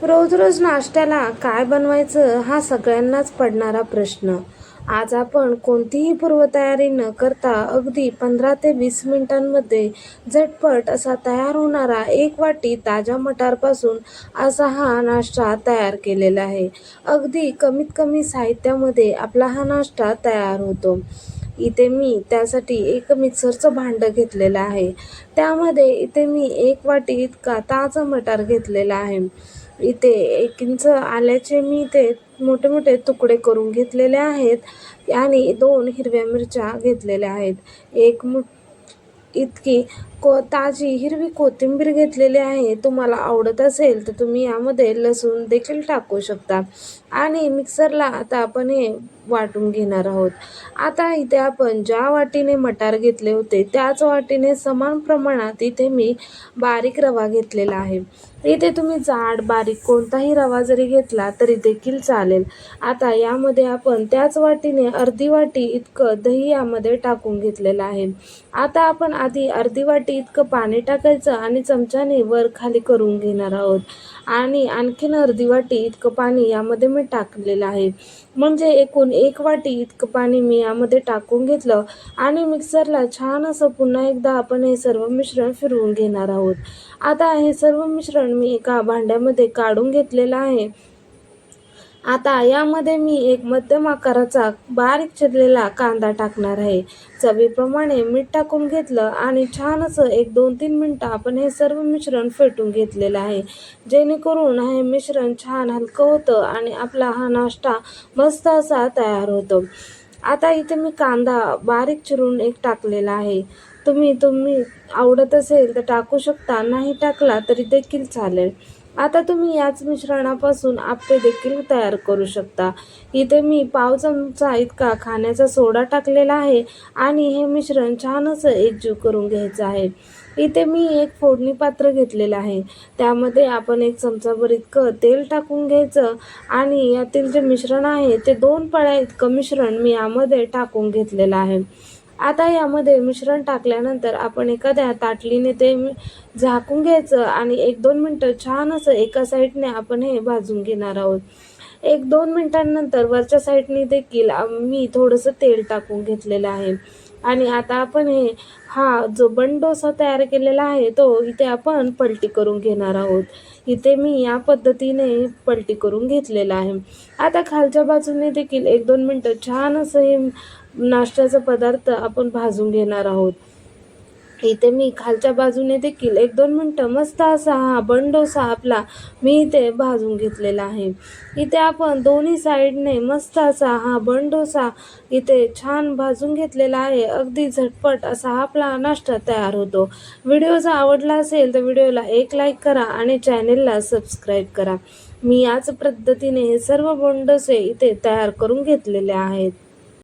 रोज रोज नाश्त्याला काय बनवायचं हा सगळ्यांनाच पडणारा प्रश्न. आज आपण कोणतीही पूर्वतयारी न करता अगदी 15 ते 20 मिनिटांमध्ये झटपट असा तयार होणारा एक वाटी ताज्या मटारपासून असा हा नाश्ता तयार केलेला आहे. अगदी कमीत कमी साहित्यामध्ये आपला हा नाश्ता तयार होतो. इथे मी त्यासाठी एक मिक्सरचं भांडं घेतलेलं आहे. त्यामध्ये इथे मी 1 वाटी इतका ताजा मटार घेतलेला आहे. इथे 1 इंच आल्याचे मी इथे मोठे मोठे तुकडे करून घेतलेले आहेत आणि 2 हिरव्या मिरच्या घेतलेल्या आहेत. 1 मूठ इतकी ताजी हिरवी कोथिंबीर घेतलेली आहे. तुम्हाला आवडत असेल तर तुम्ही यामध्ये लसूण देखील टाकू शकता. आणि मिक्सरला आता आपण हे वाटून घेणार आहोत. आता इथे आपण ज्या वाटीने मटार घेतले होते त्याच वाटीने समान प्रमाणात इथे मी बारीक रवा घेतलेला आहे. इथे तुम्ही जाड बारीक कोणताही रवा जरी घेतला तरी देखील चालेल. आता यामध्ये आपण त्याच वाटीने अर्धी वाटी इतकं दही यामध्ये टाकून घेतलेलं आहे. आता आपण आधी अर्धी वाटी इतकं पाणी टाकायचं आणि चमच्याने वर खाली करून घेणार आहोत. आणि आणखीन अर्धी वाटी इतकं पाणी यामध्ये मी टाकलेलं आहे. म्हणजे एकूण 1 वाटी इतकं पाणी मी यामध्ये टाकून घेतलं आणि मिक्सरला छान असं पुन्हा एकदा आपण हे सर्व मिश्रण फिरवून घेणार आहोत. आता हे सर्व मिश्रण मी एका भांड्यामध्ये काढून घेतलेलं आहे. आता यामध्ये मी एक मध्यम आकाराचा बारीक चिरलेला कांदा टाकणार आहे. चवीप्रमाणे मीठ टाकून घेतलं आणि छान असं 1-2-3 मिनिटं आपण हे सर्व मिश्रण फेटून घेतलेलं आहे. जेणेकरून हे मिश्रण छान हलकं होतं आणि आपला हा नाश्ता मस्त असा तयार होतो. आता इथे मी कांदा बारीक चिरून एक टाकलेला आहे. तुम्ही आवडत असेल तर टाकू शकता, नाही टाकला तरी देखील चालेल. आता तुम्ही याच मिश्रणापासून आप्पे देखील तयार करू शकता. इथे मी पाव चमचा इतका खाण्याचा सोडा टाकलेला आहे आणि हे मिश्रण छान असं एकजीव करून घ्यायचं आहे. इथे मी एक फोडणी पात्र घेतलेलं आहे. त्यामध्ये आपण 1 चमचाभर इतकं तेल टाकून घ्यायचं आणि यातील जे मिश्रण आहे ते 2 पळ्या इतकं मिश्रण मी यामध्ये टाकून घेतलेलं आहे. आता यामध्ये मिश्रण टाकल्यानंतर आपण एखाद्या ताटलीने ते झाकून घ्यायचं आणि 1-2 मिनिटं छान असं एका साईडने आपण हे भाजून घेणार आहोत. 1-2 मिनिटांनंतर वरच्या साईडने देखील मी थोडंसं तेल टाकून घेतलेलं आहे. आणि आता आपण हा जो बन डोसा तयार केलेला आहे तो इथे आपण पलटी करून घेणार आहोत. इथे मी या पद्धतीने पलटी करून घेतलेला आहे. आता खालच्या बाजूने देखील 1-2 मिनिटं छान असं हे नाश्त्याचा पदार्थ आपण भाजून घेणार आहोत. इथे मी खालच्या बाजूने देखील 1-2 मिनिटं मस्त असा हा बन डोसा आपला मी इथे भाजून घेतलेला आहे. इथे आपण दोन्ही साईडने मस्त असा हा बन डोसा इथे छान भाजून घेतलेला आहे. अगदी झटपट असा हा आपला नाश्ता तयार होतो. व्हिडिओ जर आवडला असेल तर व्हिडिओला एक लाईक करा आणि चॅनेलला सबस्क्राईब करा. मी याच पद्धतीने हे सर्व बन डोसे इथे तयार करून घेतलेले आहेत.